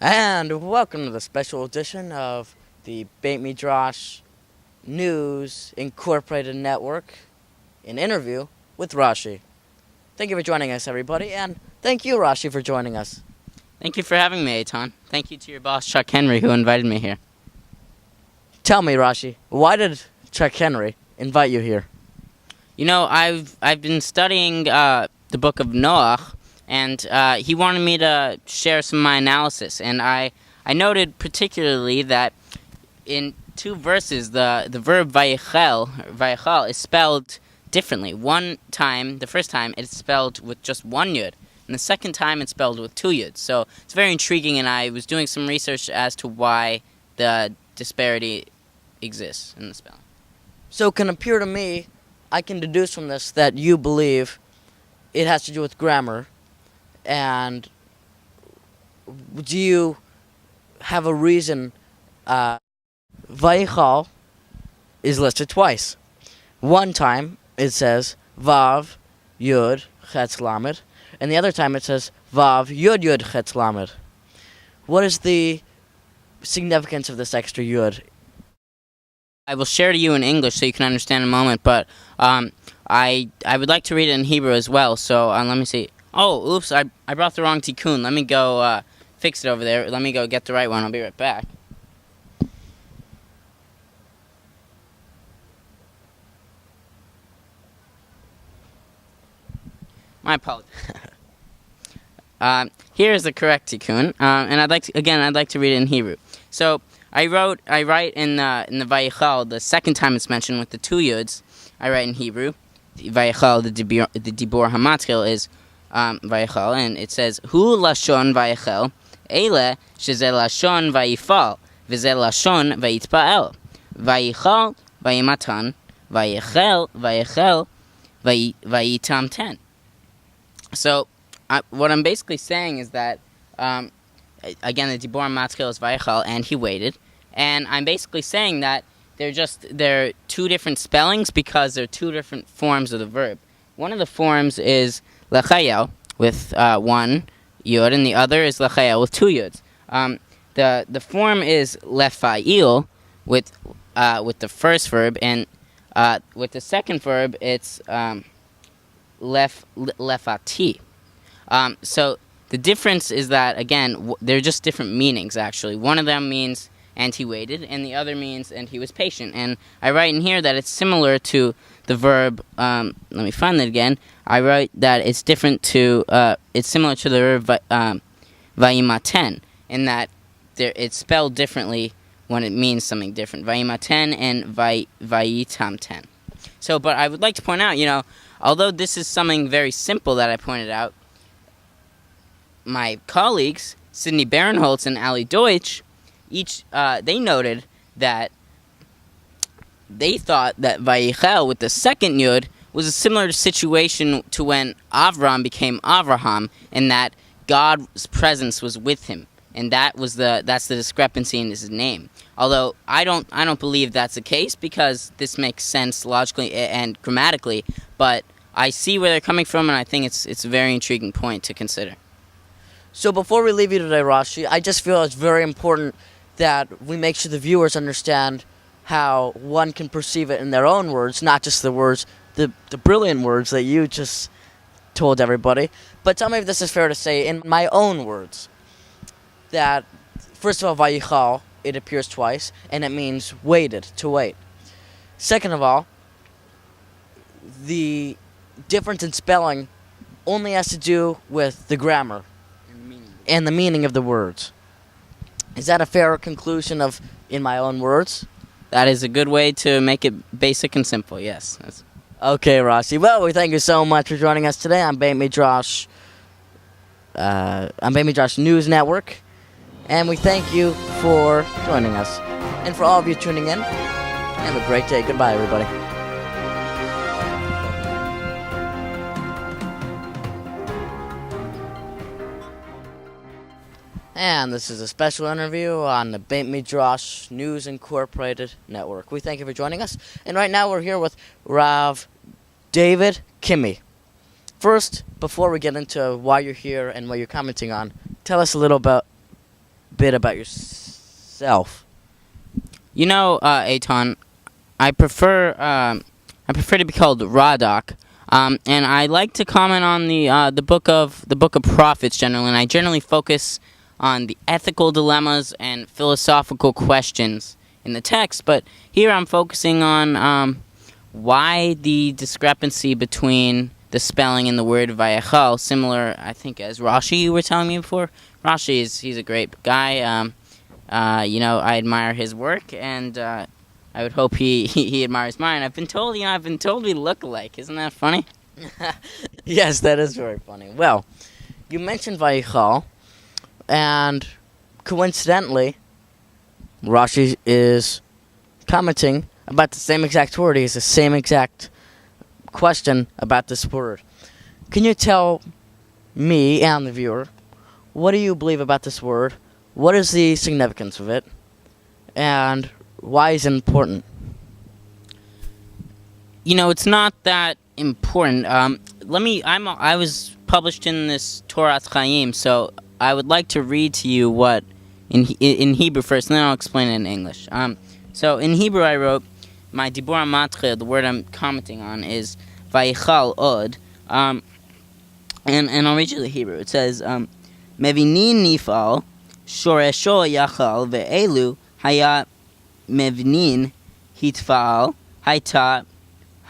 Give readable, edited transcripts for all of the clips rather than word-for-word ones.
And welcome to the special edition of the Beit Midrash News Incorporated Network, an interview with Rashi. Thank you for joining us, everybody, and thank you, Rashi, for joining us. Thank you for having me, Eytan. Thank you to your boss, Chuck Henry, who invited me here. Tell me, Rashi, why did Chuck Henry invite you here? You know, I've been studying the book of Noach, and he wanted me to share some of my analysis. And I noted particularly that in two verses, the verb vayechel is spelled differently. The first time, it's spelled with just one yud, and the second time, it's spelled with two yuds. So it's very intriguing, and I was doing some research as to why the disparity exists in the spelling. So it can appear to me, I can deduce from this that you believe it has to do with grammar. And do you have a reason? Vayichal is listed twice. One time it says Vav Yud Chetz Lamed, and the other time it says Vav Yud Yud Chetz Lamed. What is the significance of this extra Yud? I will share to you in English so you can understand in a moment, but I would like to read it in Hebrew as well, so let me see. Oh, oops, I brought the wrong tikkun. Let me go fix it over there. Let me go get the right one. I'll be right back. My apologies. Here is the correct tikkun, and I'd like to read it in Hebrew. So I write in the Vayichal, the second time it's mentioned with the two yuds. I write in Hebrew. Vayichal, the dibor hamatkil is Vayichal, and it says Hu lashon Vayichal, ele sheze lashon Vayifal, v'ze lashon Vayitpael, Vayichal, Vayimatan, Vayichel, Vayitamten. So what I'm basically saying is that again, the dibor hamatkil is Vayichal, and he waited. And I'm basically saying that they're two different spellings because they're two different forms of the verb. One of the forms is lechayel with one yud, and the other is lechayel with two yuds. The form is lefayil with the first verb, and with the second verb it's lefati. So the difference is that, again, they're just different meanings, actually. One of them means and he waited, and the other means and he was patient. And I write in here that it's similar to the verb, let me find that again. I write that it's it's similar to the verb vayimaten, in that it's spelled differently when it means something different. Vayimaten and vayitamten. So, but I would like to point out, although this is something very simple that I pointed out, my colleagues, Sidney Barinholtz and Ali Deutsch, they noted that they thought that Vayichel with the second yud was a similar situation to when Avram became Avraham, and that God's presence was with him, and that's the discrepancy in his name. Although I don't believe that's the case, because this makes sense logically and grammatically, but I see where they're coming from, and I think it's a very intriguing point to consider. So before we leave you today, Rashi, I just feel it's very important that we make sure the viewers understand how one can perceive it in their own words, not just the words, the brilliant words that you just told everybody. But tell me if this is fair to say in my own words, that first of all, Vayichal, it appears twice, and it means waited, to wait. Second of all, the difference in spelling only has to do with the grammar and the meaning of the words. Is that a fair conclusion of in my own words? That is a good way to make it basic and simple, yes. Okay, Rashi. Well, we thank you so much for joining us today on Beit Midrash News Network. And we thank you for joining us. And for all of you tuning in, have a great day. Goodbye, everybody. And this is a special interview on the Beit Midrash News Incorporated Network. We thank you for joining us. And right now we're here with Rav David Kimmy. First, before we get into why you're here and what you're commenting on, tell us a little bit bit about yourself? You know, Eytan, I prefer to be called Radak, and I like to comment on the book of prophets generally, and I generally focus on the ethical dilemmas and philosophical questions in the text. But here I'm focusing on why the discrepancy between the spelling in the word Vayachal, similar, I think, as Rashi you were telling me before. Rashi he's a great guy. I admire his work, and I would hope he admires mine. I've been told we look alike. Isn't that funny? Yes, that is very funny. Well, you mentioned Vayichal, and coincidentally, Rashi is commenting about the same exact word. He has the same exact question about this word. Can you tell me and the viewer, what do you believe about this word? What is the significance of it? And why is it important? You know, it's not that important. I was published in this Torah Chaim, so I would like to read to you what in Hebrew first, and then I'll explain it in English. So in Hebrew I wrote, my Dibur Matchil, the word I'm commenting on, is Vayichal Od, and I'll read you the Hebrew. It says, Mevinin Nifal, Shoresho Yachal, Ve'elu, Haya Mevnin, Hitfal, Haita,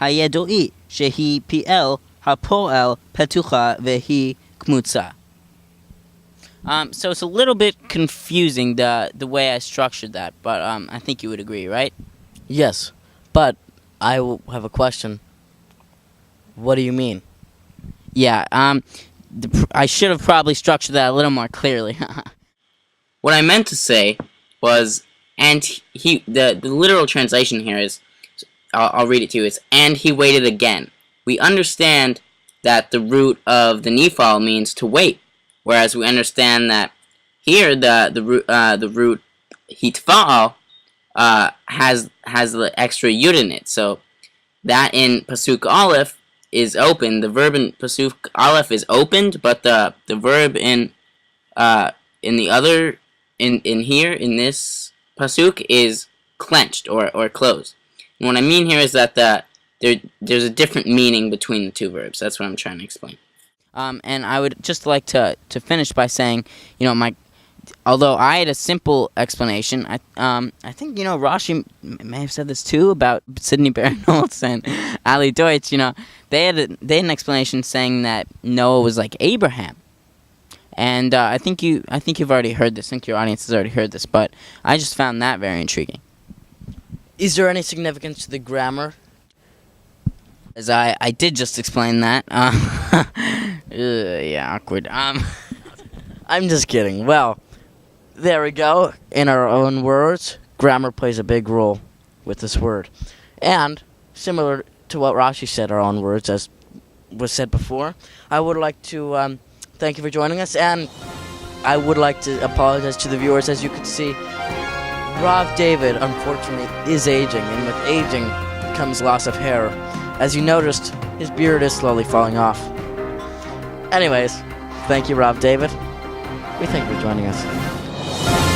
Hayedoi, Shehi Piel, Hapoel, Petucha, Vehi Kmutza. So it's a little bit confusing, the way I structured that, but I think you would agree, right? Yes, but I have a question. What do you mean? Yeah, I should have probably structured that a little more clearly. What I meant to say was, the literal translation here is, I'll read it to you, it's, and he waited again. We understand that the root of the nifal means to wait, whereas we understand that here the root hitfa'al has the extra yud in it. So that in pasuk aleph is open. The verb in pasuk aleph is opened, but the verb in the other in here in this pasuk is clenched or closed. And what I mean here is that there's a different meaning between the two verbs. That's what I'm trying to explain. And I would just like to finish by saying, although I had a simple explanation, I think, Rashi may have said this too about Sidney Barinholtz and Ali Deutsch. They had an explanation saying that Noah was like Abraham. And I think you've already heard this. I think your audience has already heard this, but I just found that very intriguing. Is there any significance to the grammar? As I did just explain that. Yeah, awkward. I'm just kidding. Well, there we go. In our own words, grammar plays a big role with this word. And similar to what Rashi said, our own words, as was said before, I would like to thank you for joining us, and I would like to apologize to the viewers. As you can see, Rav David, unfortunately, is aging, and with aging comes loss of hair. As you noticed, his beard is slowly falling off. Anyways, thank you, Rav David. We thank you for joining us.